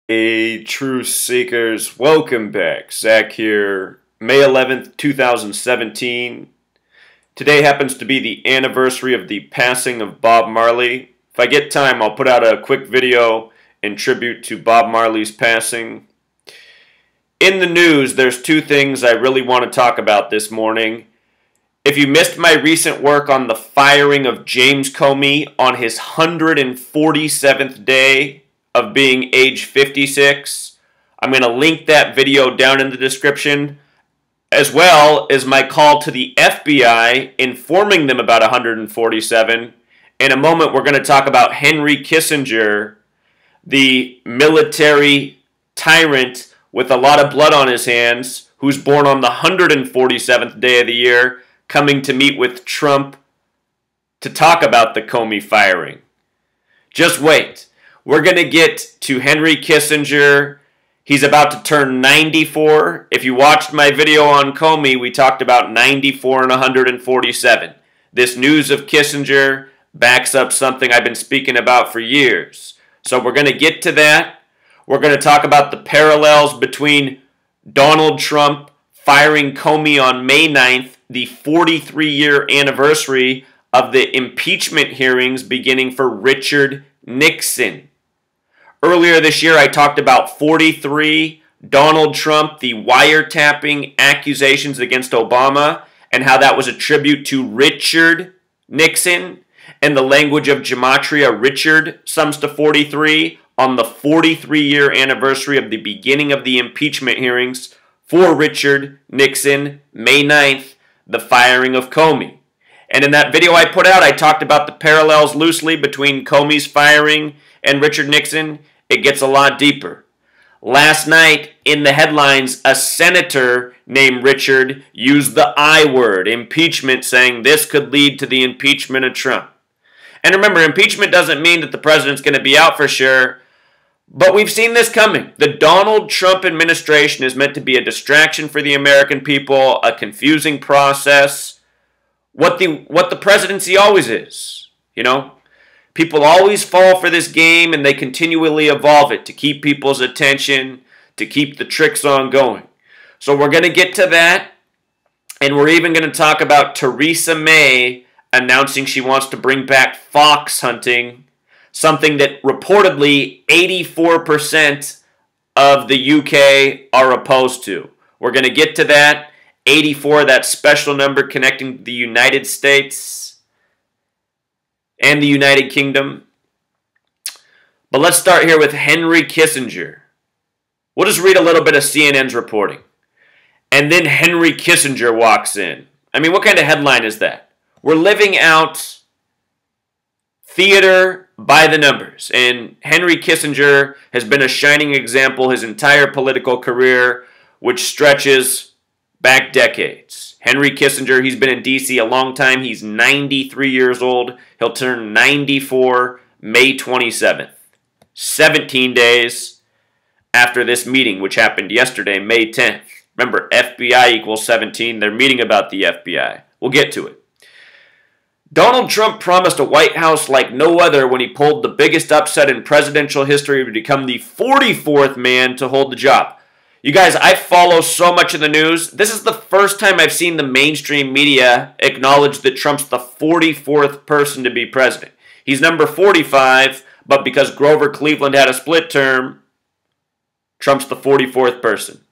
Truth Seekers, welcome back. Zach here, May 11th, 2017. Today happens to be the anniversary of the passing of Bob Marley. If I get time, I'll put out a quick video in tribute to Bob Marley's passing. In the news, there's two things I really want to talk about this morning. If you missed my recent work on the firing of James Comey on his 147th day of being age 56, I'm going to link that video down in the description, as well as my call to the FBI informing them about 147. In a moment, we're going to talk about Henry Kissinger, the military tyrant with a lot of blood on his hands, who's born on the 147th day of the year, coming to meet with Trump to talk about the Comey firing. Just wait. We're going to get to Henry Kissinger. He's about to turn 94. If you watched my video on Comey, we talked about 94 and 147. This news of Kissinger backs up something I've been speaking about for years. So we're going to get to that. We're going to talk about the parallels between Donald Trump firing Comey on May 9th, the 43-year anniversary of the impeachment hearings beginning for Richard Nixon. Earlier this year, I talked about 43, Donald Trump, the wiretapping accusations against Obama, and how that was a tribute to Richard Nixon. And the language of gematria, Richard sums to 43 on the 43-year anniversary of the beginning of the impeachment hearings for Richard Nixon, May 9th, the firing of Comey. And in that video I put out, I talked about the parallels loosely between Comey's firing and Richard Nixon. It gets a lot deeper. Last night, in the headlines, a senator named Richard used the I word, impeachment, saying this could lead to the impeachment of Trump. And remember, impeachment doesn't mean that the president's going to be out for sure, but we've seen this coming. The Donald Trump administration is meant to be a distraction for the American people, a confusing process, what the presidency always is, you know? People always fall for this game and they continually evolve it to keep people's attention, to keep the tricks on going. So we're going to get to that, and we're even going to talk about Theresa May announcing she wants to bring back fox hunting, something that reportedly 84% of the UK are opposed to. We're going to get to that. 84, that special number connecting the United States and the United Kingdom. But let's start here with Henry Kissinger. We'll just read a little bit of CNN's reporting. And then Henry Kissinger walks in. I mean, what kind of headline is that? We're living out theater by the numbers. And Henry Kissinger has been a shining example his entire political career, which stretches back decades. Henry Kissinger, he's been in D.C. a long time. He's 93 years old. He'll turn 94 May 27th. 17 days after this meeting, which happened yesterday, May 10th. Remember, FBI equals 17. They're meeting about the FBI. We'll get to it. Donald Trump promised a White House like no other when he pulled the biggest upset in presidential history to become the 44th man to hold the job. You guys, I follow so much of the news. This is the first time I've seen the mainstream media acknowledge that Trump's the 44th person to be president. He's number 45, but because Grover Cleveland had a split term, Trump's the 44th person.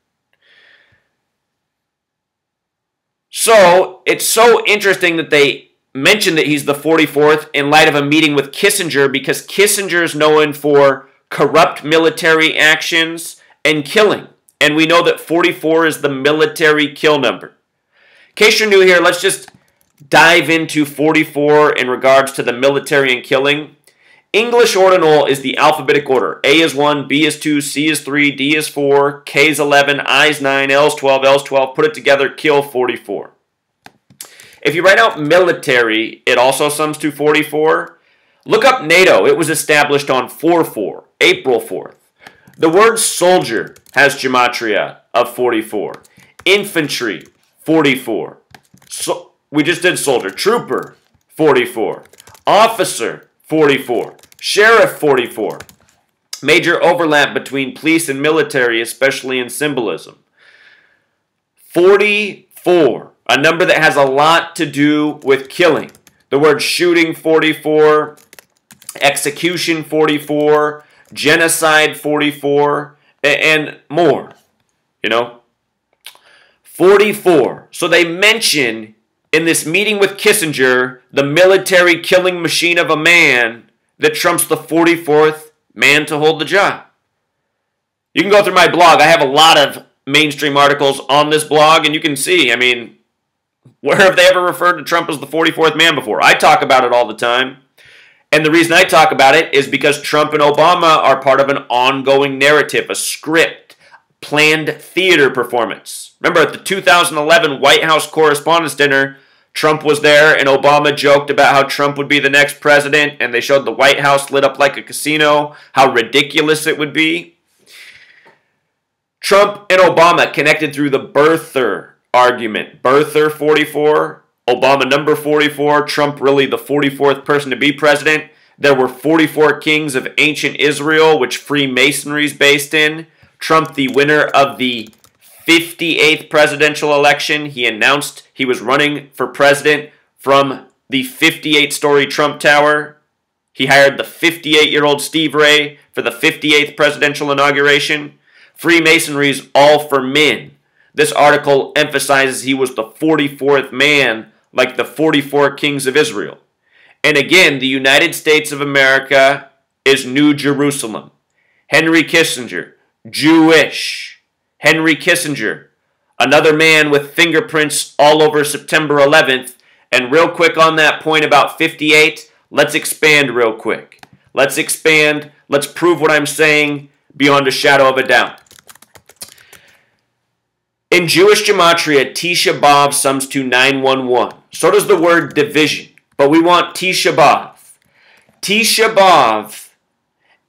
So, it's so interesting that they mentioned that he's the 44th in light of a meeting with Kissinger, because Kissinger is known for corrupt military actions and killing. And we know that 44 is the military kill number. In case you're new here, let's just dive into 44 in regards to the military and killing. English ordinal is the alphabetic order. A is 1, B is 2, C is 3, D is 4, K is 11, I is 9, L is 12, L is 12. Put it together, kill 44. If you write out military, it also sums to 44. Look up NATO. It was established on 4/4, April 4th. The word soldier has gematria of 44. Infantry, 44. So, we just did soldier. Trooper, 44. Officer, 44. Sheriff, 44. Major overlap between police and military, especially in symbolism. 44, a number that has a lot to do with killing. The word shooting, 44, execution, 44, genocide, 44, and more, 44. So they mention in this meeting with Kissinger, the military killing machine of a man, that Trump's the 44th man to hold the job. You can go through my blog. I have a lot of mainstream articles on this blog, and you can see, where have they ever referred to Trump as the 44th man before? I talk about it all the time. And the reason I talk about it is because Trump and Obama are part of an ongoing narrative, a script, planned theater performance. Remember, at the 2011 White House Correspondents' Dinner, Trump was there, and Obama joked about how Trump would be the next president, and they showed the White House lit up like a casino, how ridiculous it would be. Trump and Obama connected through the birther argument. Birther, 44, Obama number 44, Trump really the 44th person to be president. There were 44 kings of ancient Israel, which Freemasonry is based in. Trump, the winner of the 58th presidential election. He announced he was running for president from the 58-story Trump Tower. He hired the 58-year-old Steve Ray for the 58th presidential inauguration. Freemasonry's all for men. This article emphasizes he was the 44th man, like the 44 kings of Israel. And again, the United States of America is New Jerusalem. Henry Kissinger, Jewish. Henry Kissinger, another man with fingerprints all over September 11th. And real quick on that point about 58, let's expand real quick. Let's expand. Let's prove what I'm saying beyond a shadow of a doubt. In Jewish gematria, Tisha B'Av sums to 911. So does the word division. But we want Tisha B'Av. Tisha B'Av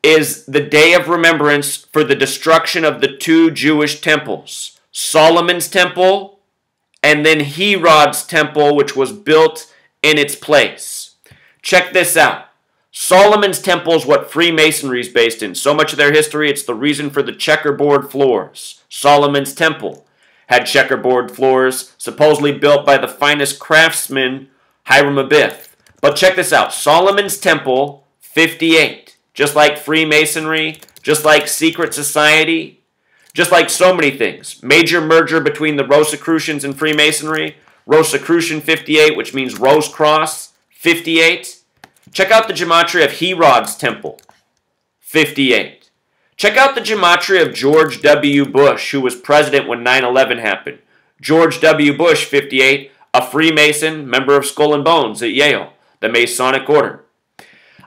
is the day of remembrance for the destruction of the two Jewish temples. Solomon's temple and then Herod's temple, which was built in its place. Check this out. Solomon's temple is what Freemasonry is based in. So much of their history, it's the reason for the checkerboard floors. Solomon's temple had checkerboard floors, supposedly built by the finest craftsman, Hiram Abiff. But check this out. Solomon's temple, 58. Just like Freemasonry, just like secret society, just like so many things. Major merger between the Rosicrucians and Freemasonry. Rosicrucian 58, which means Rose Cross, 58. Check out the gematria of Herod's temple, 58. Check out the gematria of George W. Bush, who was president when 9/11 happened. George W. Bush, 58, a Freemason, member of Skull and Bones at Yale, the Masonic Order.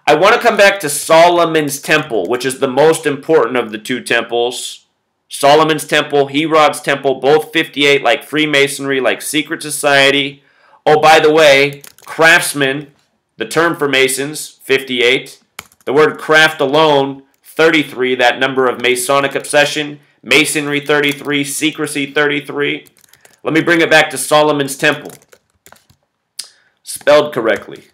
I want to come back to Solomon's temple, which is the most important of the two temples. Solomon's temple, Herod's temple, both 58, like Freemasonry, like secret society. Oh, by the way, craftsmen, the term for Masons, 58. The word craft alone, 33, that number of Masonic obsession. Masonry, 33. Secrecy, 33. Let me bring it back to Solomon's temple. Spelled correctly.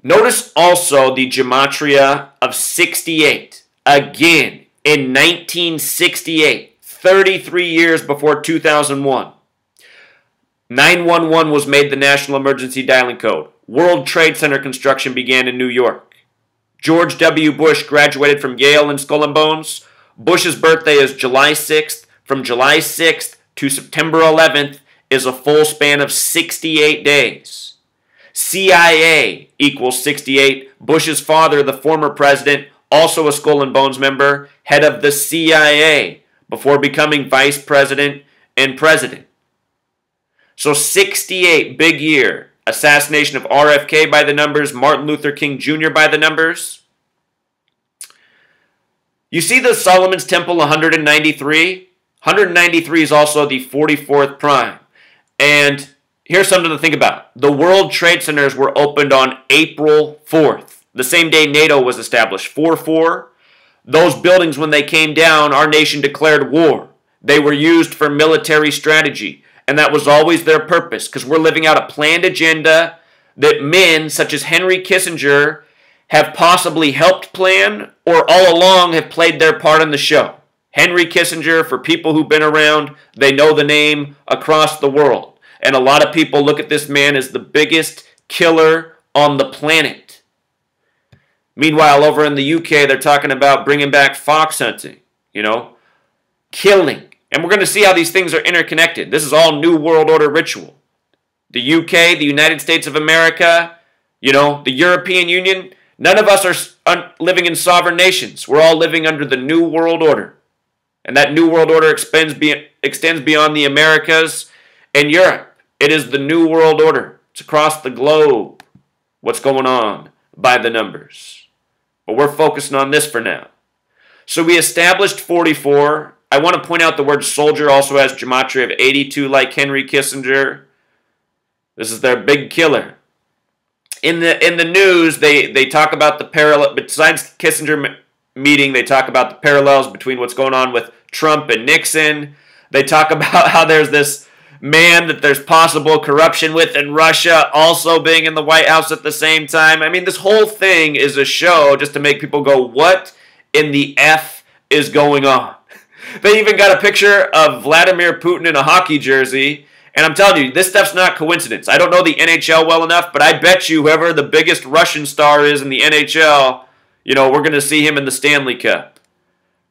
Notice also the gematria of 68. Again, in 1968, 33 years before 2001. 911 was made the national emergency dialing code. World Trade Center construction began in New York. George W. Bush graduated from Yale and Skull and Bones. Bush's birthday is July 6th. From July 6th to September 11th is a full span of 68 days. CIA equals 68. Bush's father, the former president, also a Skull and Bones member, head of the CIA before becoming vice president and president. So 68, big year. Assassination of RFK by the numbers, Martin Luther King Jr. by the numbers. You see the Solomon's Temple 193? 193 is also the 44th prime. And here's something to think about. The World Trade Centers were opened on April 4th, the same day NATO was established, 4/4. Those buildings, when they came down, our nation declared war. They were used for military strategy. And that was always their purpose, because we're living out a planned agenda that men such as Henry Kissinger have possibly helped plan or all along have played their part in the show. Henry Kissinger, for people who've been around, they know the name across the world. And a lot of people look at this man as the biggest killer on the planet. Meanwhile, over in the UK, they're talking about bringing back fox hunting, killing. And we're going to see how these things are interconnected. This is all New World Order ritual. The UK, the United States of America, the European Union, none of us are living in sovereign nations. We're all living under the New World Order. And that New World Order extends beyond the Americas and Europe. It is the New World Order. It's across the globe. What's going on by the numbers. But we're focusing on this for now. So we established 44. I want to point out the word soldier also has gematria of 82 like Henry Kissinger. This is their big killer. In the news, they talk about the parallel, besides Kissinger meeting, they talk about the parallels between what's going on with Trump and Nixon. They talk about how there's this man that there's possible corruption with in Russia also being in the White House at the same time. I mean, this whole thing is a show just to make people go, what in the F is going on? They even got a picture of Vladimir Putin in a hockey jersey. And I'm telling you, this stuff's not coincidence. I don't know the NHL well enough, but I bet you whoever the biggest Russian star is in the NHL, we're going to see him in the Stanley Cup.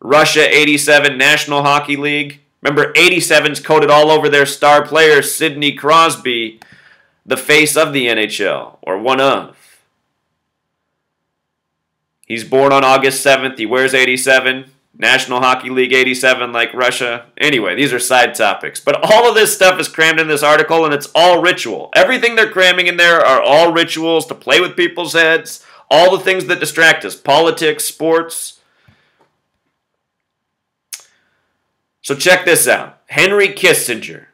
Russia 87 National Hockey League. Remember, 87's coated all over their star player, Sidney Crosby, the face of the NHL, or one of. He's born on August 7th. He wears 87. National Hockey League 87 like Russia. Anyway, these are side topics. But all of this stuff is crammed in this article, and it's all ritual. Everything they're cramming in there are all rituals to play with people's heads. All the things that distract us. Politics, sports. So check this out. Henry Kissinger,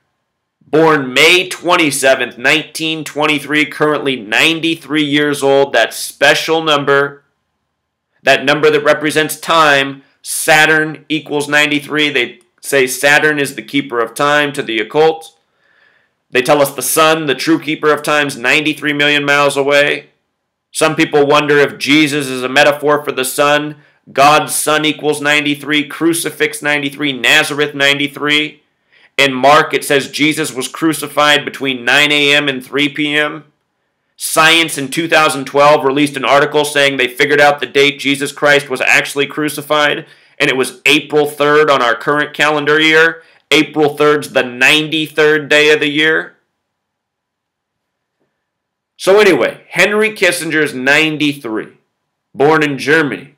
born May 27th, 1923, currently 93 years old. That special number, that number that represents time, Saturn equals 93. They say Saturn is the keeper of time to the occult. They tell us the sun, the true keeper of time, is 93 million miles away. Some people wonder if Jesus is a metaphor for the sun. God's Son equals 93, Crucifix 93, Nazareth 93. In Mark, it says Jesus was crucified between 9 a.m. and 3 p.m. Science in 2012 released an article saying they figured out the date Jesus Christ was actually crucified, and it was April 3rd on our current calendar year. April 3rd's the 93rd day of the year. So anyway, Henry Kissinger is 93, born in Germany.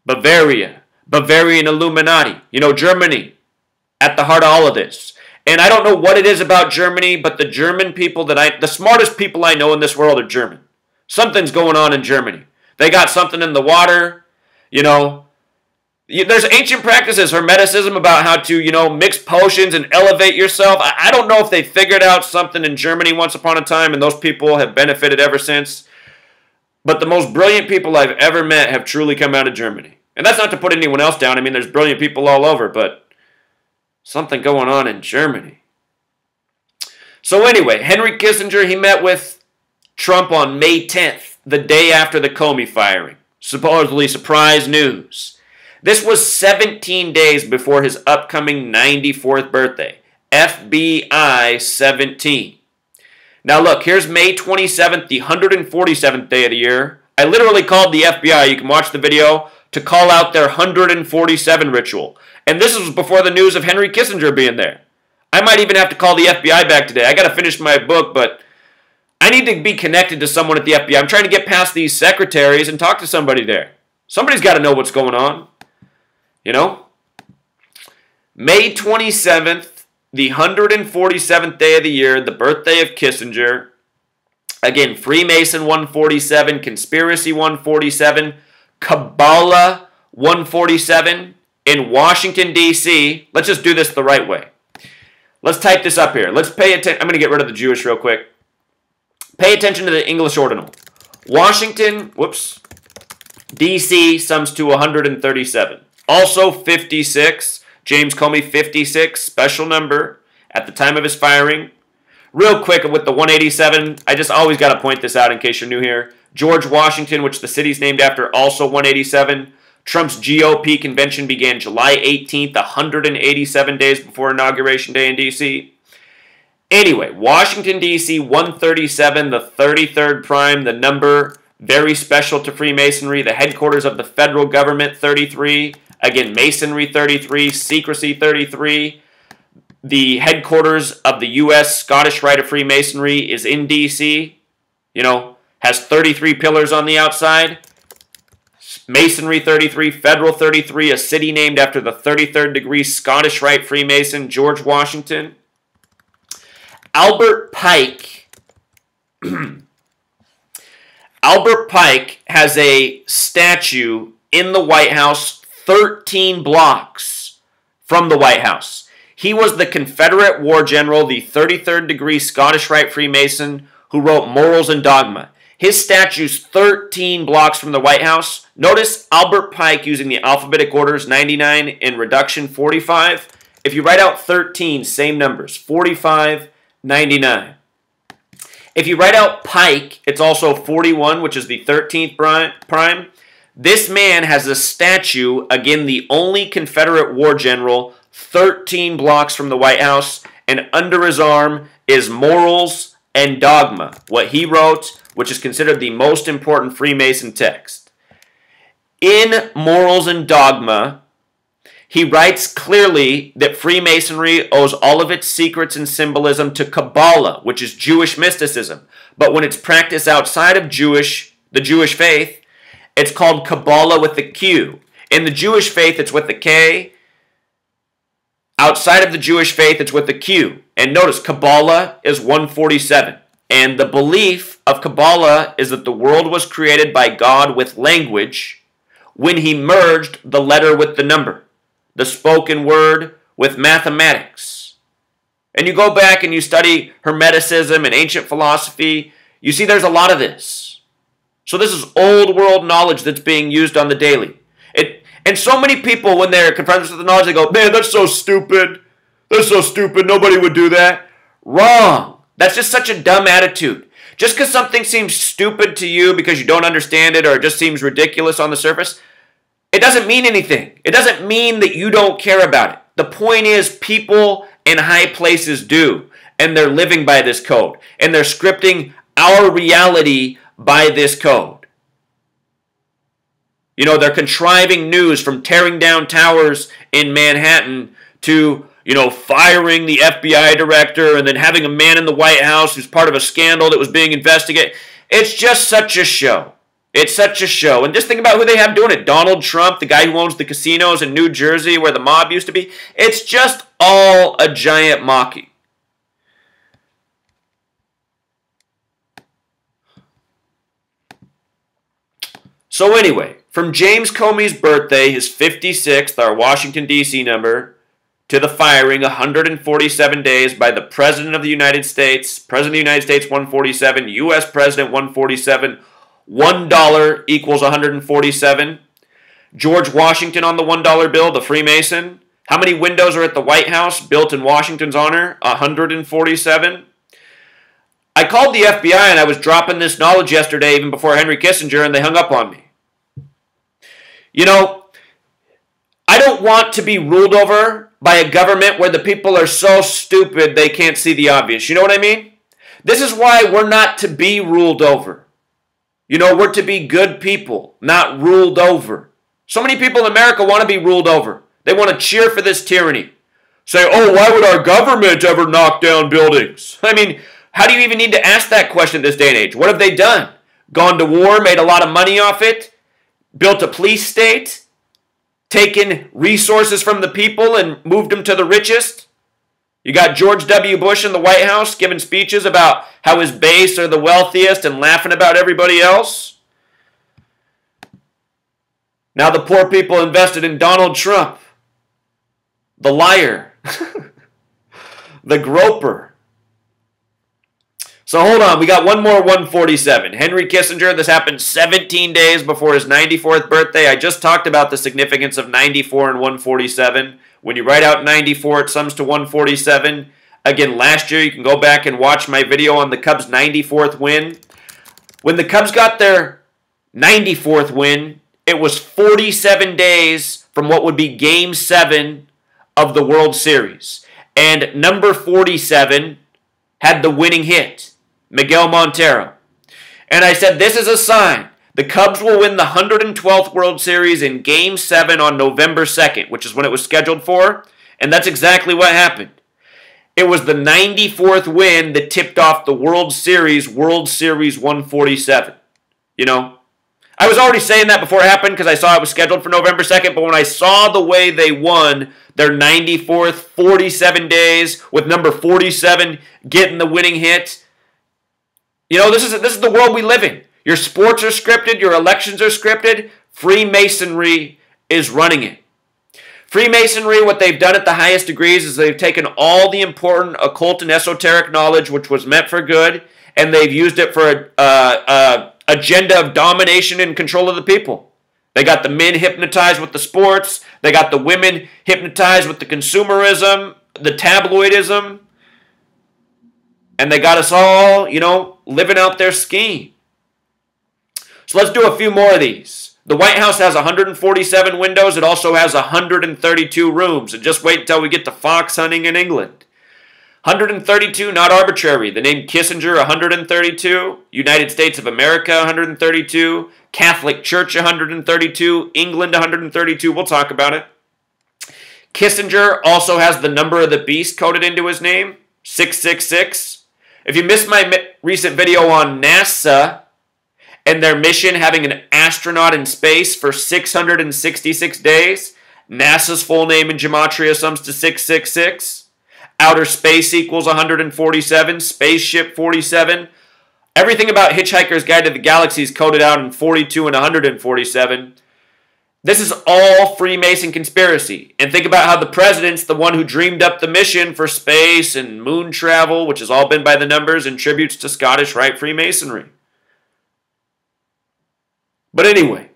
Bavarian Illuminati. Germany at the heart of all of this. And I don't know what it is about Germany, but the German people the smartest people I know in this world are German. Something's going on in Germany. They got something in the water, There's ancient practices, Hermeticism, about how to, mix potions and elevate yourself. I don't know if they figured out something in Germany once upon a time, and those people have benefited ever since. But the most brilliant people I've ever met have truly come out of Germany. And that's not to put anyone else down. I mean, there's brilliant people all over, but something going on in Germany. So anyway, Henry Kissinger, he met with Trump on May 10th, the day after the Comey firing. Supposedly surprise news. This was 17 days before his upcoming 94th birthday. FBI 17. Now look, here's May 27th, the 147th day of the year. I literally called the FBI, you can watch the video, to call out their 147 ritual. And this was before the news of Henry Kissinger being there. I might even have to call the FBI back today. I got to finish my book, but I need to be connected to someone at the FBI. I'm trying to get past these secretaries and talk to somebody there. Somebody's got to know what's going on. May 27th, the 147th day of the year, the birthday of Kissinger. Again, Freemason 147, Conspiracy 147, Kabbalah 147 in Washington, D.C. Let's just do this the right way. Let's type this up here. Let's pay attention. I'm going to get rid of the Jewish real quick. Pay attention to the English ordinal. Washington, D.C. sums to 137. Also 56. James Comey 56, special number at the time of his firing. Real quick with the 187, I just always got to point this out in case you're new here. George Washington, which the city's named after, also 187. Trump's GOP convention began July 18th, 187 days before Inauguration Day in D.C. Anyway, Washington, D.C., 137, the 33rd prime, the number very special to Freemasonry, the headquarters of the federal government, 33. Again, Masonry, 33, secrecy, 33. The headquarters of the U.S. Scottish Rite of Freemasonry is in D.C., has 33 pillars on the outside. Masonry 33, Federal 33, a city named after the 33rd degree Scottish Rite Freemason, George Washington. Albert Pike. Albert Pike has a statue in the White House 13 blocks from the White House. He was the Confederate war general, the 33rd degree Scottish Rite Freemason who wrote Morals and Dogma. His statue's 13 blocks from the White House. Notice Albert Pike using the alphabetic orders 99 in reduction 45. If you write out 13, same numbers, 45, 99. If you write out Pike, it's also 41, which is the 13th prime. This man has a statue, again, the only Confederate war general, 13 blocks from the White House, and under his arm is Morals and Dogma, what he wrote, which is considered the most important Freemason text. In Morals and Dogma, he writes clearly that Freemasonry owes all of its secrets and symbolism to Kabbalah, which is Jewish mysticism. But when it's practiced outside of the Jewish faith, it's called Kabbalah with the Q. In the Jewish faith, it's with the K. Outside of the Jewish faith, it's with the Q. And notice, Kabbalah is 147. And the belief of Kabbalah is that the world was created by God with language when he merged the letter with the number, the spoken word with mathematics. And you go back and you study Hermeticism and ancient philosophy, you see there's a lot of this. So this is old world knowledge that's being used on the daily. And so many people, when they're confronted with the knowledge, they go, man, that's so stupid. That's so stupid. Nobody would do that. Wrong. That's just such a dumb attitude. Just because something seems stupid to you because you don't understand it or it just seems ridiculous on the surface, it doesn't mean anything. It doesn't mean that you don't care about it. The point is people in high places do, and they're living by this code, and they're scripting our reality by this code. They're contriving news from tearing down towers in Manhattan to, firing the FBI director and then having a man in the White House who's part of a scandal that was being investigated. It's just such a show. It's such a show. And just think about who they have doing it. Donald Trump, the guy who owns the casinos in New Jersey where the mob used to be. It's just all a giant mocking. So anyway, from James Comey's birthday, his 56th, our Washington, D.C. number, to the firing, 147 days by the President of the United States, President of the United States, 147, U.S. President, 147, $1 equals 147. George Washington on the $1 bill, the Freemason. How many windows are at the White House built in Washington's honor? 147. I called the FBI and I was dropping this knowledge yesterday, even before Henry Kissinger, and they hung up on me. I don't want to be ruled over by a government where the people are so stupid they can't see the obvious. You know what I mean? This is why we're not to be ruled over. We're to be good people, not ruled over. So many people in America want to be ruled over. They want to cheer for this tyranny. Say, oh, why would our government ever knock down buildings? I mean, how do you even need to ask that question in this day and age? What have they done? Gone to war, made a lot of money off it, built a police state, taken resources from the people and moved them to the richest? You got George W. Bush in the White House giving speeches about how his base are the wealthiest and laughing about everybody else. Now the poor people invested in Donald Trump, the liar, the groper. So hold on, we got one more 147. Henry Kissinger, this happened 17 days before his 94th birthday. I just talked about the significance of 94 and 147. When you write out 94, it sums to 147. Again, last year, you can go back and watch my video on the Cubs' 94th win. When the Cubs got their 94th win, it was 47 days from what would be Game 7 of the World Series. And number 47 had the winning hit, Miguel Montero. And I said, this is a sign. The Cubs will win the 112th World Series in Game 7 on November 2nd, which is when it was scheduled for. And that's exactly what happened. It was the 94th win that tipped off the World Series 147. You know, I was already saying that before it happened because I saw it was scheduled for November 2nd, but when I saw the way they won their 94th, 47 days with number 47 getting the winning hit, you know, this is the world we live in. Your sports are scripted, your elections are scripted, Freemasonry is running it. Freemasonry, what they've done at the highest degrees is they've taken all the important occult and esoteric knowledge which was meant for good, and they've used it for an agenda of domination and control of the people. They got the men hypnotized with the sports. They got the women hypnotized with the consumerism, the tabloidism, and they got us all, you know, living out their scheme. So let's do a few more of these. The White House has 147 windows. It also has 132 rooms. And just wait until we get to fox hunting in England. 132, not arbitrary. The name Kissinger, 132. United States of America, 132. Catholic Church, 132. England, 132. We'll talk about it. Kissinger also has the number of the beast coded into his name, 666. If you missed my recent video on NASA and their mission having an astronaut in space for 666 days, NASA's full name in gematria sums to 666. Outer space equals 147. Spaceship 47. Everything about Hitchhiker's Guide to the Galaxy is coded out in 42 and 147. This is all Freemason conspiracy. And think about how the president's the one who dreamed up the mission for space and moon travel, which has all been by the numbers and tributes to Scottish Rite Freemasonry. But anyway,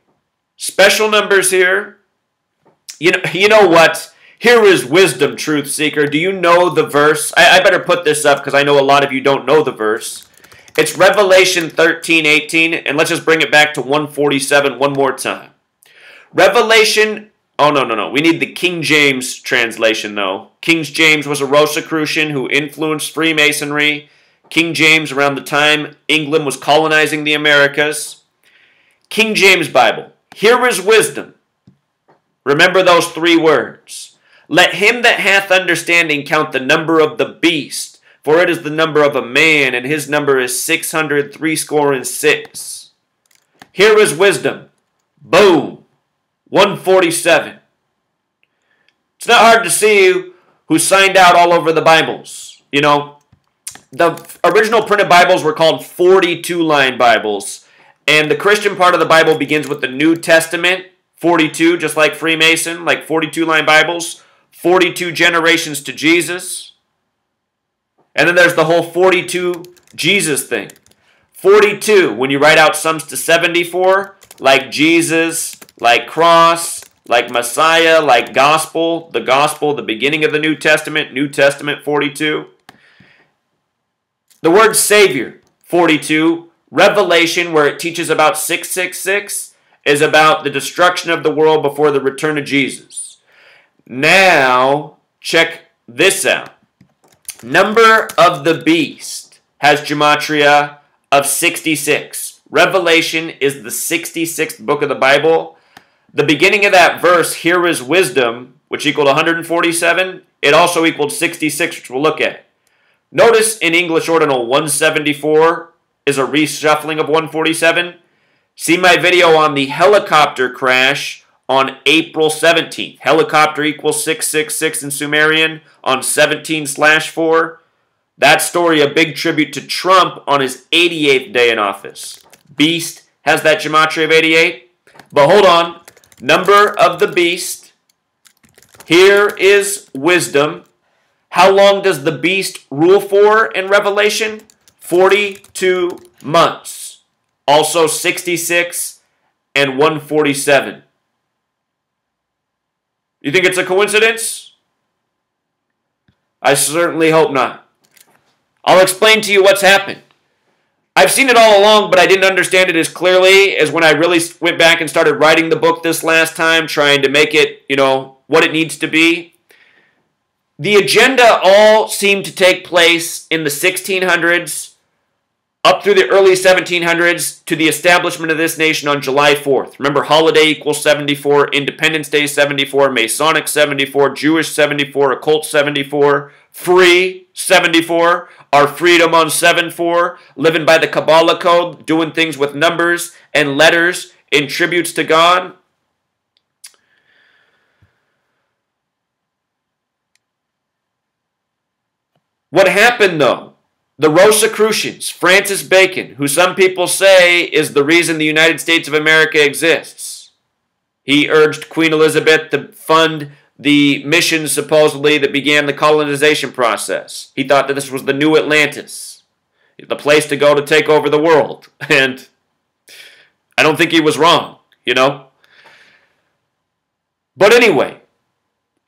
special numbers here. You know what? Here is wisdom, truth seeker. Do you know the verse? I better put this up because I know a lot of you don't know the verse. It's Revelation 13:18, and let's just bring it back to 147 one more time. Revelation, oh no. We need the King James translation though. King James was a Rosicrucian who influenced Freemasonry. King James around the time England was colonizing the Americas. King James Bible, here is wisdom. Remember those three words. Let him that hath understanding count the number of the beast, for it is the number of a man, and his number is 666. Here is wisdom. Boom. 147. It's not hard to see who signed out all over the Bibles. You know, the original printed Bibles were called 42-line Bibles. And the Christian part of the Bible begins with the New Testament, 42, just like Freemason, like 42-line Bibles, 42 generations to Jesus. And then there's the whole 42 Jesus thing. 42, when you write out sums to 74, like Jesus, like cross, like Messiah, like gospel, the beginning of the New Testament 42. The word Savior, 42. Revelation, where it teaches about 666, is about the destruction of the world before the return of Jesus. Now, check this out. Number of the beast has gematria of 66. Revelation is the 66th book of the Bible. The beginning of that verse, here is wisdom, which equaled 147. It also equaled 66, which we'll look at. Notice in English Ordinal 174 is a reshuffling of 147. See my video on the helicopter crash on April 17th. Helicopter equals 666 in Sumerian on 17/4. That story, a big tribute to Trump on his 88th day in office. Beast has that gematria of 88. But hold on. Number of the beast. Here is wisdom. How long does the beast rule for in Revelation? 42 months. Also 66 and 147. You think it's a coincidence? I certainly hope not. I'll explain to you what's happened. I've seen it all along, but I didn't understand it as clearly as when I really went back and started writing the book this last time, trying to make it, what it needs to be. The agenda all seemed to take place in the 1600s, up through the early 1700s, to the establishment of this nation on July 4th. Remember, holiday equals 74, Independence Day 74, Masonic 74, Jewish 74, occult 74, free 74, our freedom on 7-4, living by the Kabbalah code, doing things with numbers and letters in tributes to God. What happened, though? The Rosicrucians, Francis Bacon, who some people say is the reason the United States of America exists. He urged Queen Elizabeth to fund the missions, supposedly, that began the colonization process. He thought that this was the new Atlantis, the place to go to take over the world. And I don't think he was wrong, But anyway,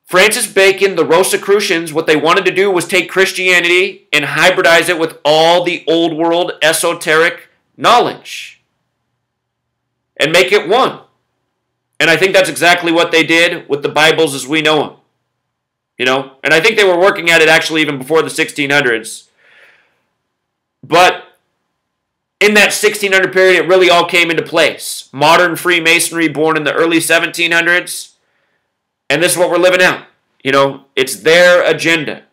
Francis Bacon, the Rosicrucians, what they wanted to do was take Christianity and hybridize it with all the old world esoteric knowledge and make it one. And I think that's exactly what they did with the Bibles as we know them. And I think they were working at it actually even before the 1600s. But in that 1600 period, it really all came into place. Modern Freemasonry born in the early 1700s. And this is what we're living out. It's their agenda.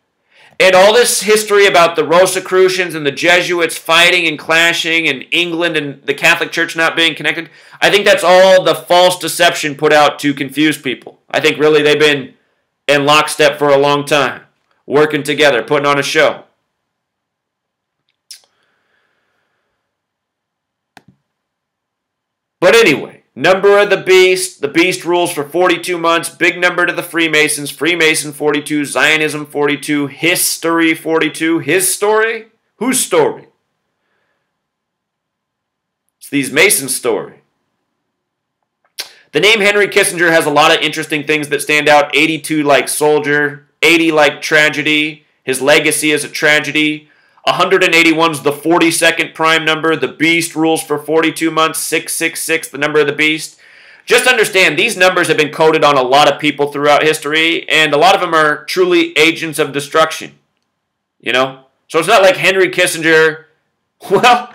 And all this history about the Rosicrucians and the Jesuits fighting and clashing and England and the Catholic Church not being connected, I think that's all the false deception put out to confuse people. I think really they've been in lockstep for a long time, working together, putting on a show. But anyway, number of the beast rules for 42 months, big number to the Freemasons, Freemason 42, Zionism 42, history 42, his story? Whose story? It's these Masons' story. The name Henry Kissinger has a lot of interesting things that stand out. 82 like soldier, 80 like tragedy, his legacy is a tragedy. 181 is the 42nd prime number. The beast rules for 42 months. 666, the number of the beast. Just understand, these numbers have been coded on a lot of people throughout history, and a lot of them are truly agents of destruction. So it's not like Henry Kissinger, well,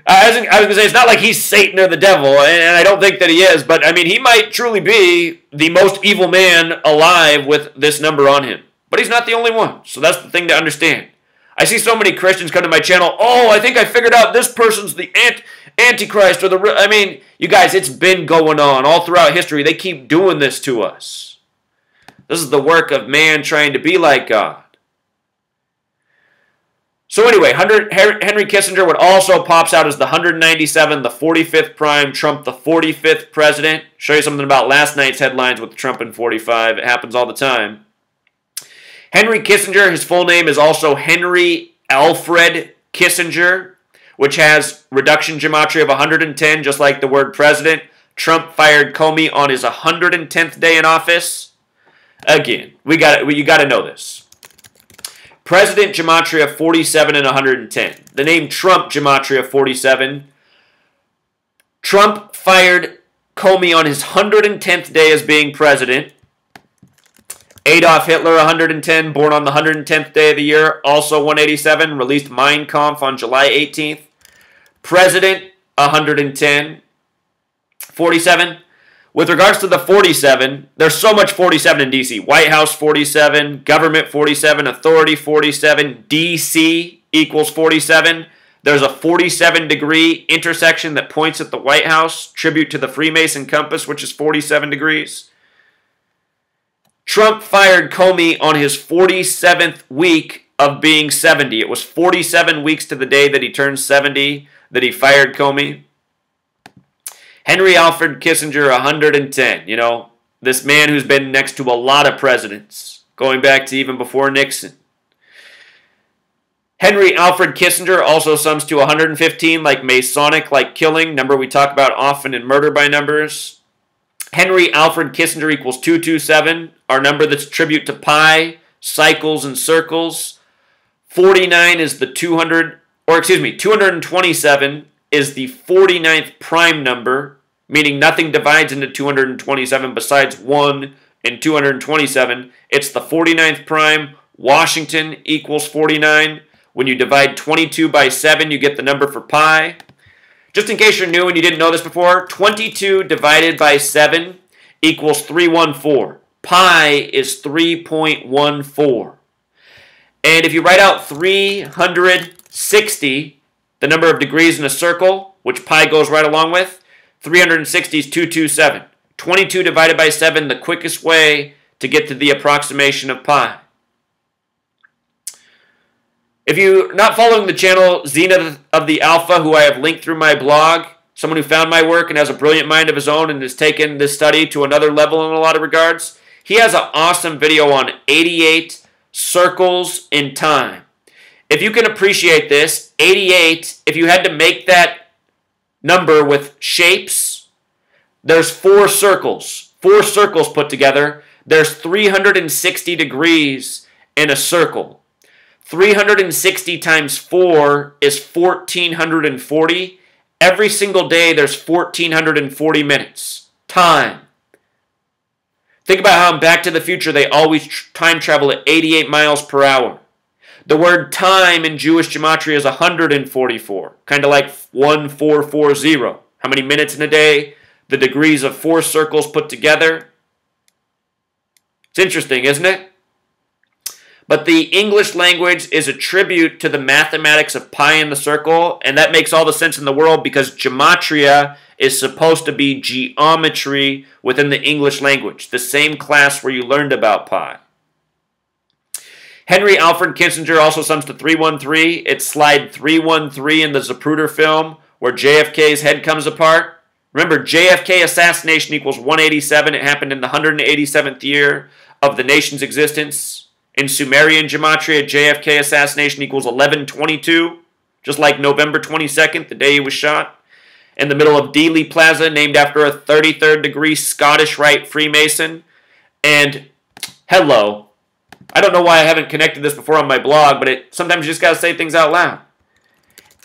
I was going to say, it's not like he's Satan or the devil, and I don't think that he is, but he might truly be the most evil man alive with this number on him. But he's not the only one, so that's the thing to understand. I see so many Christians come to my channel, oh, I think I figured out this person's the Antichrist or the... you guys, it's been going on all throughout history. They keep doing this to us. This is the work of man trying to be like God. So anyway, Henry Kissinger, what also pops out is the 197, the 45th prime, Trump the 45th president. Show you something about last night's headlines with Trump and 45. It happens all the time. Henry Kissinger, his full name is also Henry Alfred Kissinger, which has reduction gematria of 110, just like the word president. Trump fired Comey on his 110th day in office. Again, you got to know this. President gematria 47 and 110. The name Trump gematria 47. Trump fired Comey on his 110th day as being president. Adolf Hitler, 110, born on the 110th day of the year, also 187, released Mein Kampf on July 18th. President, 110. 47. With regards to the 47, there's so much 47 in D.C. White House, 47. Government, 47. Authority, 47. D.C. equals 47. There's a 47-degree intersection that points at the White House, tribute to the Freemason compass, which is 47 degrees. Trump fired Comey on his 47th week of being 70. It was 47 weeks to the day that he turned 70 that he fired Comey. Henry Alfred Kissinger, 110. This man who's been next to a lot of presidents, going back to even before Nixon. Henry Alfred Kissinger also sums to 115, like Masonic, like killing, number we talk about often in Murder by Numbers. Henry Alfred Kissinger equals 227, our number that's tribute to pi, cycles and circles. 49 is the 227 is the 49th prime number, meaning nothing divides into 227 besides 1 and 227. It's the 49th prime. Washington equals 49. When you divide 22 by 7, you get the number for pi. Just in case you're new and you didn't know this before, 22 divided by 7 equals 314. Pi is 3.14. And if you write out 360, the number of degrees in a circle, which pi goes right along with, 360 is 227. 22 divided by 7, the quickest way to get to the approximation of pi. If you're not following the channel Zenith of the Alpha, who I have linked through my blog, someone who found my work and has a brilliant mind of his own and has taken this study to another level in a lot of regards, he has an awesome video on 88 circles in time. If you can appreciate this, 88, if you had to make that number with shapes, there's 4 circles. 4 circles put together. There's 360 degrees in a circle. 360 times 4 is 1,440. Every single day there's 1,440 minutes. Time. Think about how in Back to the Future they always time travel at 88 miles per hour. The word time in Jewish gematria is 144. Kind of like 1440. How many minutes in a day? The degrees of 4 circles put together. It's interesting, isn't it? But the English language is a tribute to the mathematics of pi in the circle, and that makes all the sense in the world because gematria is supposed to be geometry within the English language, the same class where you learned about pi. Henry Alfred Kissinger also sums to 313. It's slide 313 in the Zapruder film where JFK's head comes apart. Remember, JFK assassination equals 187. It happened in the 187th year of the nation's existence. In Sumerian gematria, JFK assassination equals 1122, just like November 22nd, the day he was shot. In the middle of Dealey Plaza, named after a 33rd degree Scottish Rite Freemason. And hello, I don't know why I haven't connected this before on my blog, but sometimes you just got to say things out loud.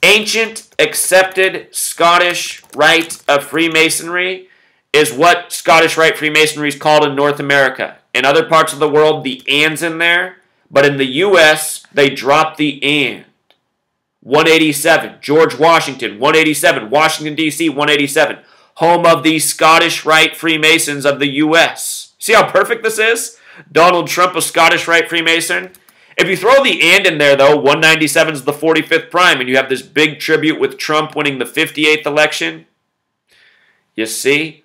Ancient accepted Scottish Rite of Freemasonry is what Scottish Rite Freemasonry is called in North America. In other parts of the world, the and's in there, but in the U.S., they drop the and. 187, George Washington, 187, Washington, D.C., 187, home of the Scottish Rite Freemasons of the U.S. See how perfect this is? Donald Trump, a Scottish Rite Freemason. If you throw the and in there, though, 197 is the 45th prime, and you have this big tribute with Trump winning the 58th election. You see?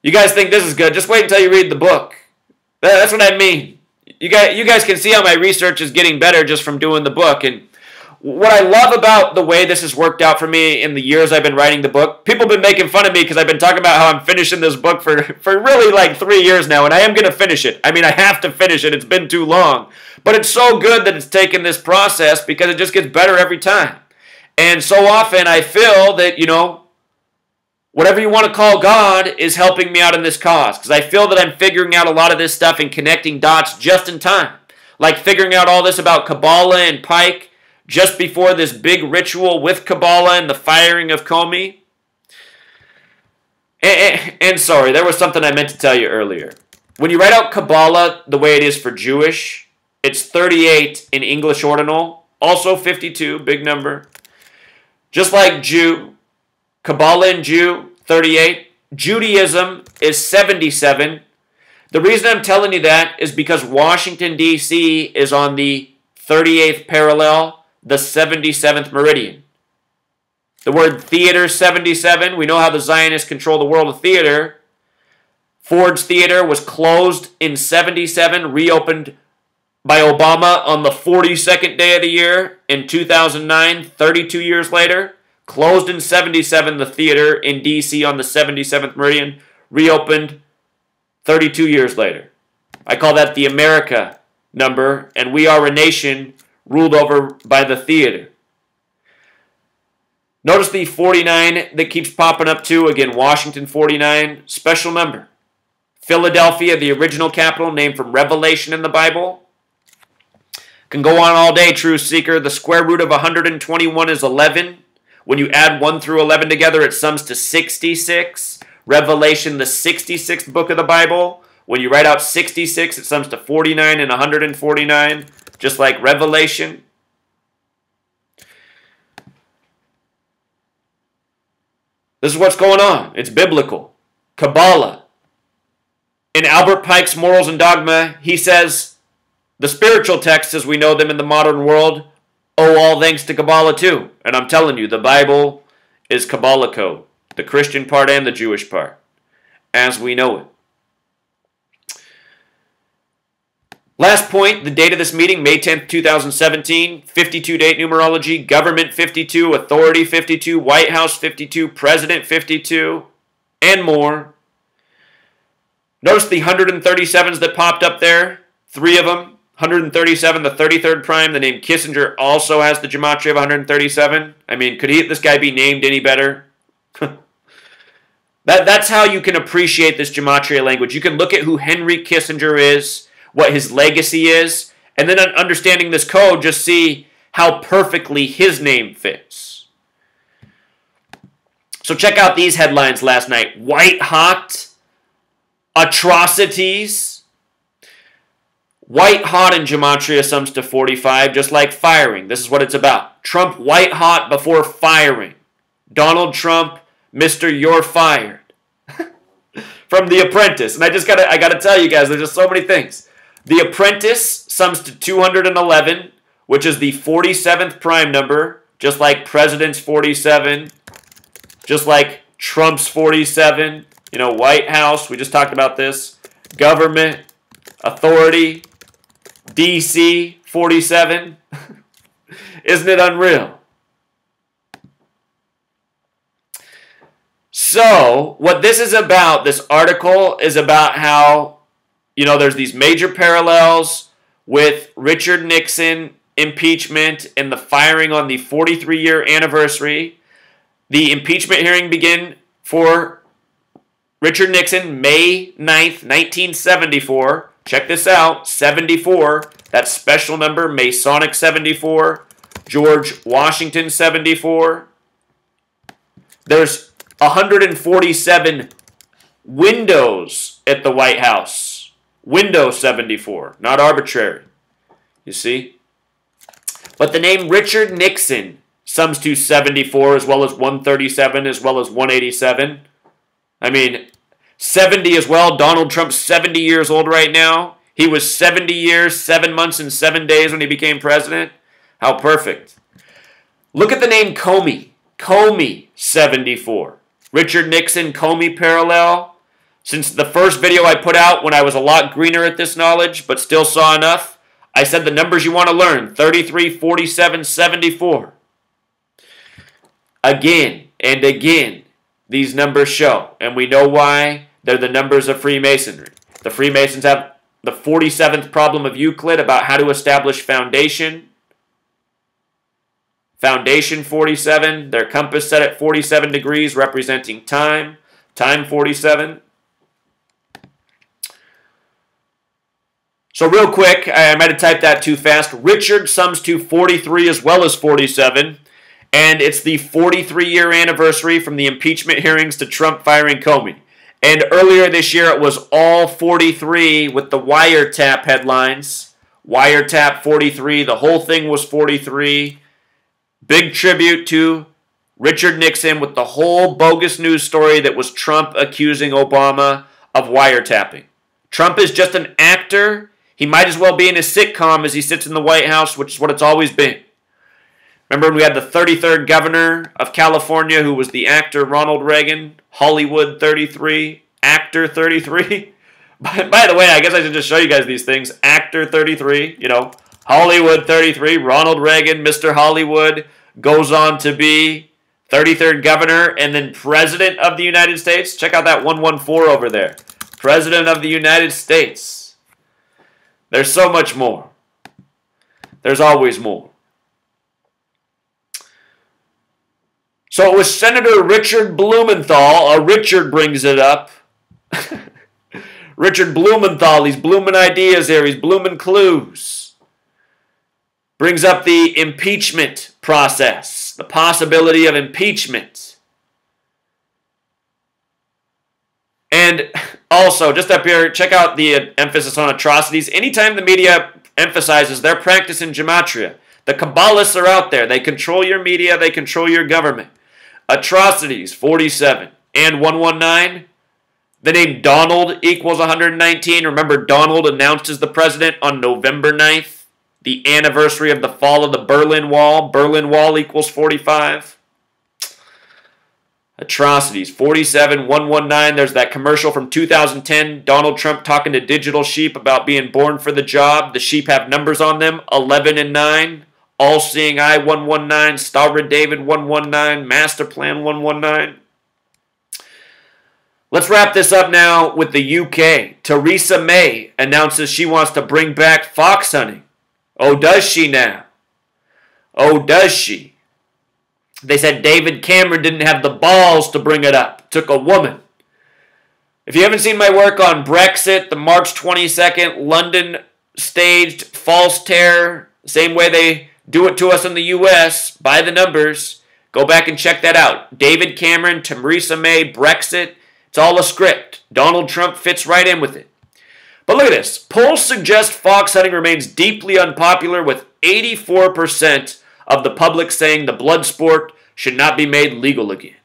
You guys think this is good? Just wait until you read the book. That's what I mean. You guys can see how my research is getting better just from doing the book. And what I love about the way this has worked out for me in the years I've been writing the book, people have been making fun of me because I've been talking about how I'm finishing this book for really like 3 years now, and I am going to finish it. I mean, I have to finish it. It's been too long. But it's so good that it's taken this process because it just gets better every time. And so often I feel that, whatever you want to call God is helping me out in this cause. Because I feel that I'm figuring out a lot of this stuff and connecting dots just in time. Like figuring out all this about Kabbalah and Pike just before this big ritual with Kabbalah and the firing of Comey. And sorry, there was something I meant to tell you earlier. When you write out Kabbalah the way it is for Jewish, it's 38 in English ordinal. Also 52, big number. Just like Jew, Kabbalah and Jew, 38. Judaism is 77. The reason I'm telling you that is because Washington, D.C. is on the 38th parallel, the 77th meridian. The word theater, 77. We know how the Zionists control the world of theater. Ford's Theater was closed in 77, reopened by Obama on the 42nd day of the year in 2009, 32 years later. Closed in 77, the theater in D.C. on the 77th meridian, reopened 32 years later. I call that the America number, and we are a nation ruled over by the theater. Notice the 49 that keeps popping up too. Again, Washington 49, special number. Philadelphia, the original capital, named from Revelation in the Bible. Can go on all day, Truth Seeker. The square root of 121 is 11. When you add 1 through 11 together, it sums to 66. Revelation, the 66th book of the Bible. When you write out 66, it sums to 49 and 149, just like Revelation. This is what's going on. It's biblical. Kabbalah. In Albert Pike's Morals and Dogma, he says, the spiritual texts as we know them in the modern world owe all thanks to Kabbalah too. And I'm telling you, the Bible is Kabbalah code. The Christian part and the Jewish part. As we know it. Last point, the date of this meeting, May 10th, 2017, 52 date numerology, government 52, authority 52, White House 52, president 52, and more. Notice the 137s that popped up there, 3 of them. 137, the 33rd prime, the name Kissinger also has the gematria of 137. I mean, could this guy be named any better? That's how you can appreciate this gematria language. You can look at who Henry Kissinger is, what his legacy is, and then understanding this code, just see how perfectly his name fits. So check out these headlines last night. White hot, atrocities. White hot in gematria sums to 45, just like firing. This is what it's about. Trump white hot before firing. Donald Trump, Mr. You're fired. From The Apprentice. And I gotta tell you guys, there's just so many things. The Apprentice sums to 211, which is the 47th prime number, just like President's 47, just like Trump's 47, White House, we just talked about this, government, authority, DC 47. Isn't it unreal? So, what this is about, this article is about how there's these major parallels with Richard Nixon impeachment and the firing on the 43-year anniversary. The impeachment hearing began for Richard Nixon May 9th, 1974. Check this out, 74. That's special number, Masonic 74. George Washington 74. There's 147 windows at the White House. Window 74, not arbitrary. You see? But the name Richard Nixon sums to 74 as well as 137 as well as 187. I mean, 70 as well. Donald Trump's 70 years old right now. He was 70 years, 7 months, and 7 days when he became president. How perfect. Look at the name Comey. Comey 74. Richard Nixon, Comey parallel. Since the first video I put out when I was a lot greener at this knowledge, but still saw enough, I said the numbers you want to learn, 33, 47, 74. Again and again, these numbers show, and we know why. They're the numbers of Freemasonry. The Freemasons have the 47th problem of Euclid about how to establish foundation. Foundation 47, their compass set at 47 degrees representing time. Time 47. So real quick, I might have typed that too fast. Richard sums to 43 as well as 47. And it's the 43-year anniversary from the impeachment hearings to Trump firing Comey. And earlier this year, it was all 43 with the wiretap headlines. Wiretap 43. The whole thing was 43. Big tribute to Richard Nixon with the whole bogus news story that was Trump accusing Obama of wiretapping. Trump is just an actor. He might as well be in a sitcom as he sits in the White House, which is what it's always been. Remember when we had the 33rd governor of California who was the actor Ronald Reagan? Hollywood 33, actor 33. By the way, I guess I should just show you guys these things. Actor 33, Hollywood 33, Ronald Reagan, Mr. Hollywood, goes on to be 33rd governor and then president of the United States. Check out that 114 over there. President of the United States. There's so much more. There's always more. So it was Senator Richard Blumenthal. Richard brings it up. Richard Blumenthal, he's blooming ideas here. He's blooming clues. Brings up the impeachment process, the possibility of impeachment. And also, just up here, check out the emphasis on atrocities. Anytime the media emphasizes their practice in gematria, the Kabbalists are out there. They control your media. They control your government. Atrocities, 47. And 119. The name Donald equals 119. Remember, Donald announced as the president on November 9th, the anniversary of the fall of the Berlin Wall. Berlin Wall equals 45. Atrocities, 47, 119. There's that commercial from 2010. Donald Trump talking to Digital Sheep about being born for the job. The sheep have numbers on them, 11 and 9. All-Seeing Eye, 119. Star of David, 119. Master Plan, 119. Let's wrap this up now with the UK. Theresa May announces she wants to bring back fox hunting. Oh, does she now? Oh, does she? They said David Cameron didn't have the balls to bring it up. It took a woman. If you haven't seen my work on Brexit, the March 22nd London staged false terror, same way they do it to us in the U.S., by the numbers, go back and check that out. David Cameron, Theresa May, Brexit, it's all a script. Donald Trump fits right in with it. But look at this. Polls suggest fox hunting remains deeply unpopular, with 84% of the public saying the blood sport should not be made legal again.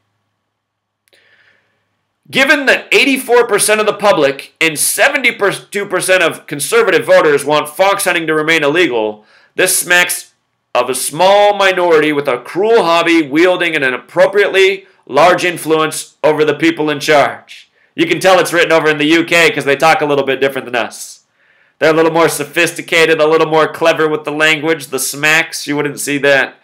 Given that 84% of the public and 72% of conservative voters want fox hunting to remain illegal, this smacks of a small minority with a cruel hobby wielding an inappropriately large influence over the people in charge. You can tell it's written over in the UK because they talk a little bit different than us. They're a little more sophisticated, a little more clever with the language, the smacks. You wouldn't see that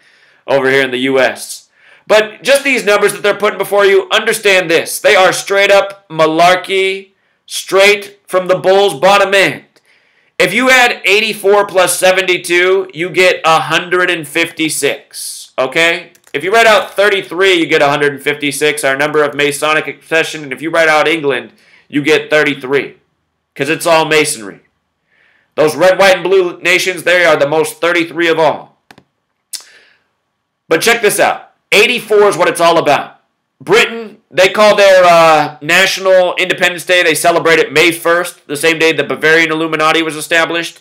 over here in the US. But just these numbers that they're putting before you, understand this. They are straight up malarkey, straight from the bull's bottom end. If you add 84 plus 72, you get 156. Okay? If you write out 33, you get 156, our number of Masonic accession. And if you write out England, you get 33. Because it's all Masonry. Those red, white, and blue nations, they are the most 33 of all. But check this out. 84 is what it's all about. Britain, they call their National Independence Day, they celebrate it May 1st, the same day the Bavarian Illuminati was established.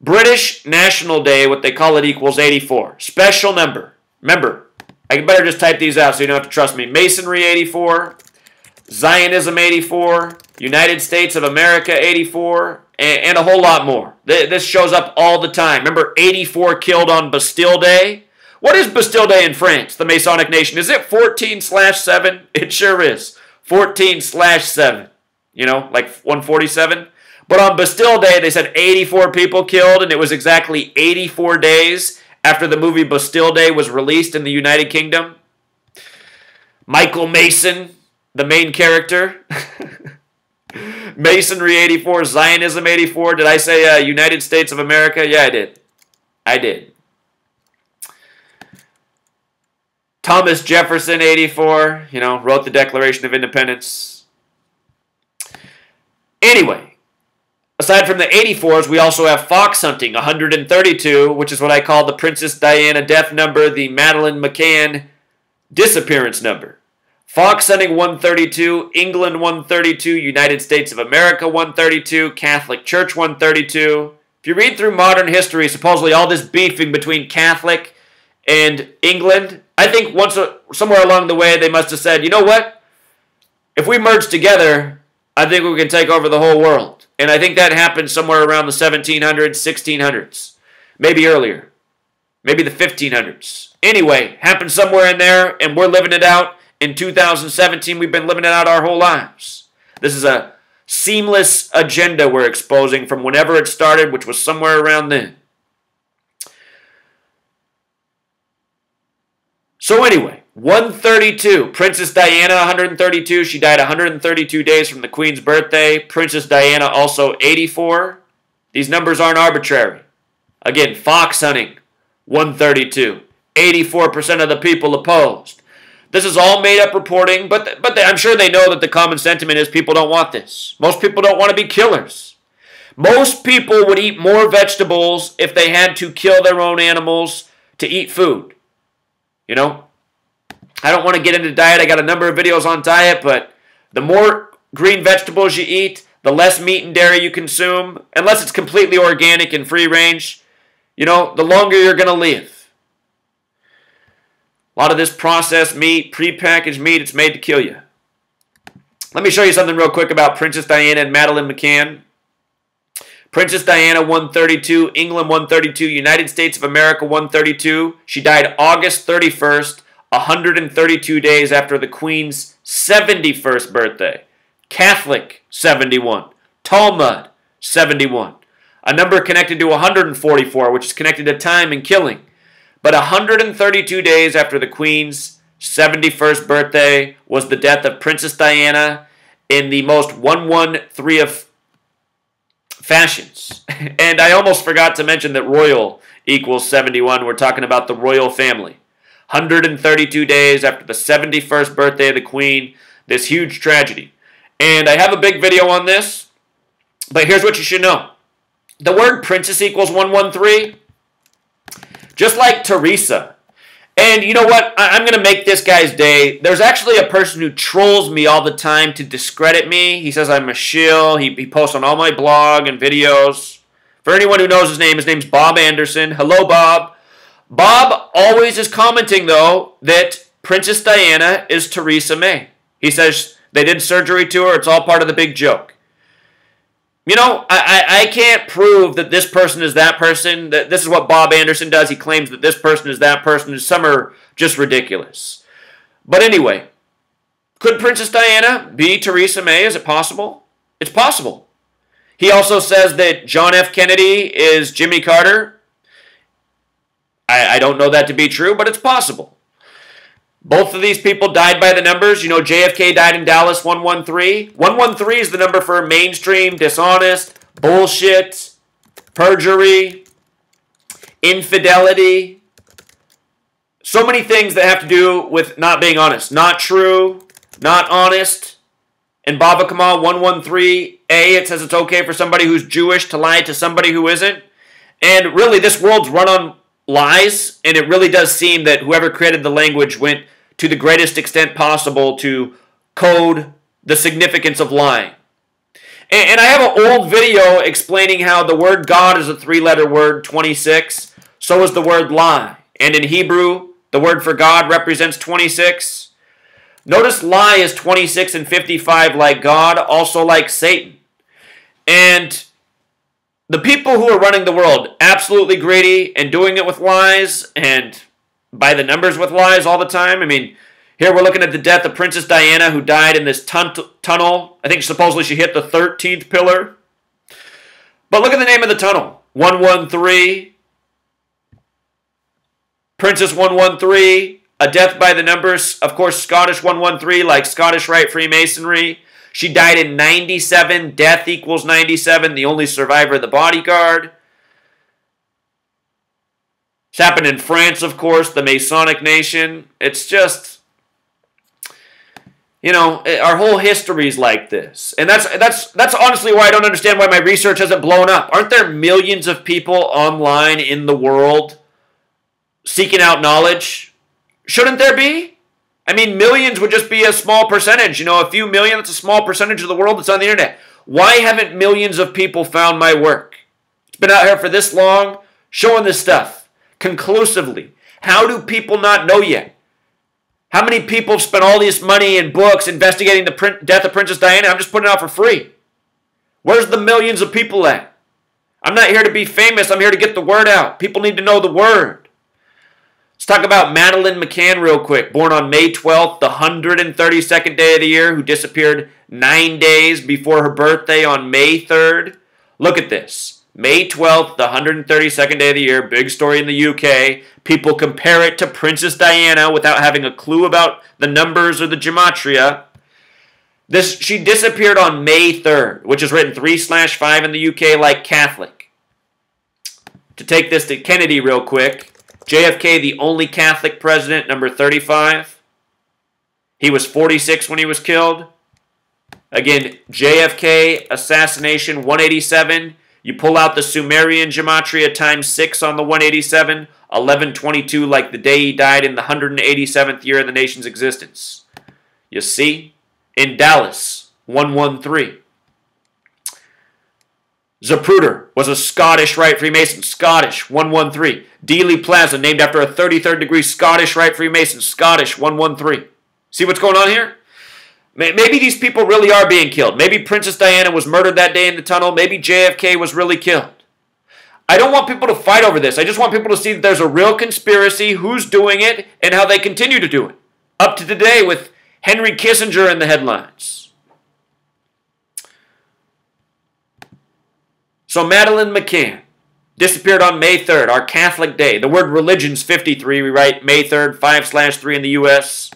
British National Day, what they call it, equals 84. Special number. Remember, I better just type these out so you don't have to trust me. Masonry, 84. Zionism, 84. United States of America, 84. And a whole lot more. This shows up all the time. Remember, 84 killed on Bastille Day? What is Bastille Day in France, the Masonic nation? Is it 14/7? It sure is. 14/7. You know, like 147? But on Bastille Day, they said 84 people killed, and it was exactly 84 days after the movie Bastille Day was released in the United Kingdom. Michael Mason, the main character. Masonry 84, Zionism 84. Did I say United States of America? Yeah, I did. I did. Thomas Jefferson 84, you know, wrote the Declaration of Independence. Anyway, aside from the 84s, we also have fox hunting, 132, which is what I call the Princess Diana death number, the Madeleine McCann disappearance number. Fox hunting 132, England 132, United States of America 132, Catholic Church 132. If you read through modern history, supposedly all this beefing between Catholic and England, I think somewhere along the way they must have said, you know what? If we merge together, I think we can take over the whole world. And I think that happened somewhere around the 1700s, 1600s. Maybe earlier. Maybe the 1500s. Anyway, happened somewhere in there, and we're living it out. In 2017, we've been living it out our whole lives. This is a seamless agenda we're exposing from whenever it started, which was somewhere around then. So anyway, 132. Princess Diana, 132. She died 132 days from the Queen's birthday. Princess Diana also 84. These numbers aren't arbitrary. Again, fox hunting, 132. 84% of the people opposed. This is all made-up reporting, but I'm sure they know that the common sentiment is people don't want this. Most people don't want to be killers. Most people would eat more vegetables if they had to kill their own animals to eat food. You know? I don't want to get into diet. I got a number of videos on diet, but the more green vegetables you eat, the less meat and dairy you consume, unless it's completely organic and free range, you know, the longer you're going to live. A lot of this processed meat, prepackaged meat, it's made to kill you. Let me show you something real quick about Princess Diana and Madeleine McCann. Princess Diana, 132, England, 132, United States of America, 132. She died August 31st, 132 days after the Queen's 71st birthday. Catholic, 71. Talmud, 71. A number connected to 144, which is connected to time and killing. But 132 days after the Queen's 71st birthday was the death of Princess Diana in the most 113 of fashions. And I almost forgot to mention that royal equals 71. We're talking about the royal family. 132 days after the 71st birthday of the Queen, this huge tragedy. And I have a big video on this, but here's what you should know. The word princess equals 113, just like Teresa. And you know what? I'm going to make this guy's day. There's actually a person who trolls me all the time to discredit me. He says I'm a shill. He posts on all my blog and videos. For anyone who knows his name's Bob Anderson. Hello, Bob. Bob always is commenting, though, that Princess Diana is Theresa May. He says they did surgery to her. It's all part of the big joke. You know, I can't prove that this person is that person. That this is what Bob Anderson does. He claims that this person is that person. Some are just ridiculous. But anyway, could Princess Diana be Theresa May? Is it possible? It's possible. He also says that John F. Kennedy is Jimmy Carter. I don't know that to be true, but it's possible. Both of these people died by the numbers. You know, JFK died in Dallas, 113. 113 is the number for mainstream, dishonest, bullshit, perjury, infidelity. So many things that have to do with not being honest. Not true, not honest. In Baba Kamal 113A, it says it's okay for somebody who's Jewish to lie to somebody who isn't. And really, this world's run on lies, and it really does seem that whoever created the language went to the greatest extent possible to code the significance of lying. And I have an old video explaining how the word God is a three-letter word, 26. So is the word lie. And in Hebrew, the word for God represents 26. Notice lie is 26 and 55 like God, also like Satan. And the people who are running the world, absolutely greedy and doing it with lies and by the numbers with lies all the time. I mean, here we're looking at the death of Princess Diana, who died in this tunnel. I think supposedly she hit the 13th pillar. But look at the name of the tunnel. 113. Princess 113. A death by the numbers. Of course, Scottish 113, like Scottish Rite Freemasonry. She died in 97. Death equals 97. The only survivor of the bodyguard. It's happened in France, of course, the Masonic nation. It's just, you know, our whole history is like this. And that's honestly why I don't understand why my research hasn't blown up. Aren't there millions of people online in the world seeking out knowledge? Shouldn't there be? I mean, millions would just be a small percentage. You know, a few million, that's a small percentage of the world that's on the internet. Why haven't millions of people found my work? It's been out here for this long, showing this stuff conclusively. How do people not know yet? How many people have spent all this money in books investigating the death of Princess Diana? I'm just putting it out for free. Where's the millions of people at? I'm not here to be famous. I'm here to get the word out. People need to know the word. Let's talk about Madeleine McCann real quick. Born on May 12th, the 132nd day of the year, who disappeared 9 days before her birthday on May 3rd. Look at this. May 12th, the 132nd day of the year, big story in the UK. People compare it to Princess Diana without having a clue about the numbers or the gematria. She disappeared on May 3rd, which is written 3/5 in the UK like Catholic. To take this to Kennedy real quick, JFK, the only Catholic president, number 35. He was 46 when he was killed. Again, JFK assassination, 187. You pull out the Sumerian gematria times 6 on the 187, 1122, like the day he died in the 187th year of the nation's existence. You see? In Dallas, 113. Zapruder was a Scottish Rite Freemason, Scottish, 113. Dealey Plaza, named after a 33rd degree Scottish Rite Freemason, Scottish, 113. See what's going on here? Maybe these people really are being killed. Maybe Princess Diana was murdered that day in the tunnel. Maybe JFK was really killed. I don't want people to fight over this. I just want people to see that there's a real conspiracy, who's doing it, and how they continue to do it. Up to today with Henry Kissinger in the headlines. So Madeleine McCann disappeared on May 3rd, our Catholic day. The word religion's 53. We write May 3rd, 5/3 in the U.S.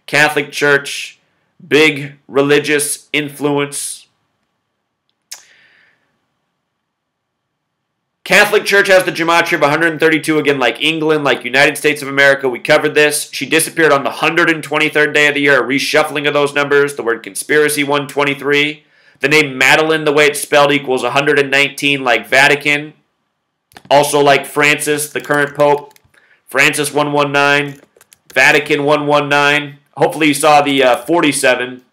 Catholic Church, big religious influence. Catholic Church has the gematria of 132, again, like England, like United States of America. We covered this. She disappeared on the 123rd day of the year, a reshuffling of those numbers. The word conspiracy, 123. The name Madeleine, the way it's spelled, equals 119, like Vatican. Also like Francis, the current Pope. Francis, 119. Vatican, 119. Hopefully you saw the 47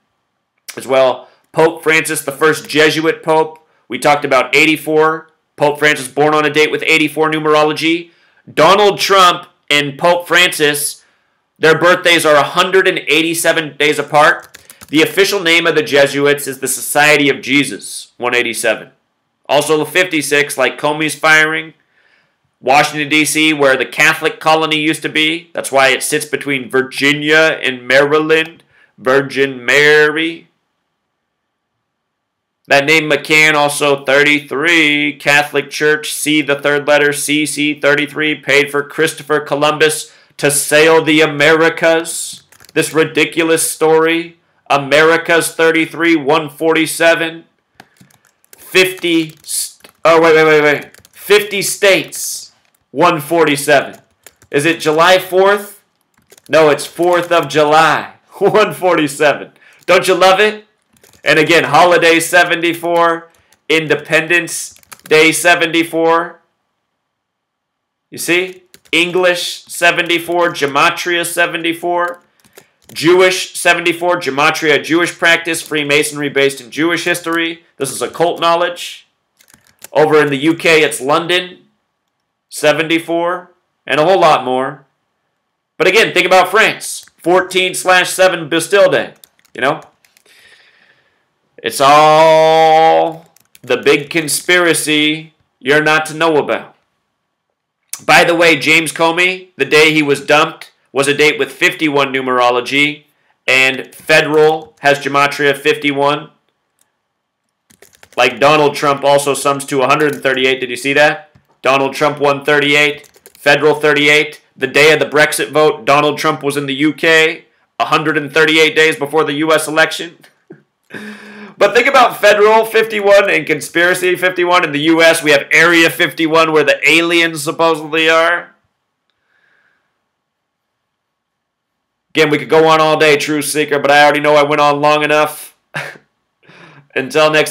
as well. Pope Francis, the first Jesuit Pope. We talked about 84. Pope Francis born on a date with 84 numerology. Donald Trump and Pope Francis, their birthdays are 187 days apart. The official name of the Jesuits is the Society of Jesus, 187. Also the 56, like Comey's firing. Washington, D.C., where the Catholic colony used to be. That's why it sits between Virginia and Maryland. Virgin Mary. That name McCann, also 33. Catholic Church, C, the third letter, CC, 33. Paid for Christopher Columbus to sail the Americas. This ridiculous story. Americas, 33, 147. 50 states, 147. Is it July 4th? No, it's 4th of July, 147. Don't you love it? And again, holiday 74, Independence Day 74. You see? English 74, Gematria 74. Jewish 74, Gematria, Jewish practice, Freemasonry based in Jewish history. This is occult knowledge. Over in the UK, it's London, 74, and a whole lot more. But again, think about France, 14/7 Bastille Day, you know? It's all the big conspiracy you're not to know about. By the way, James Comey, the day he was dumped, was a date with 51 numerology, and federal has gematria 51. Like Donald Trump also sums to 138. Did you see that? Donald Trump won 38, federal 38. The day of the Brexit vote, Donald Trump was in the UK 138 days before the US election. But think about federal 51 and conspiracy 51. In the US, we have Area 51 where the aliens supposedly are. Again, we could go on all day, Truth Seeker, but I already know I went on long enough. Until next time.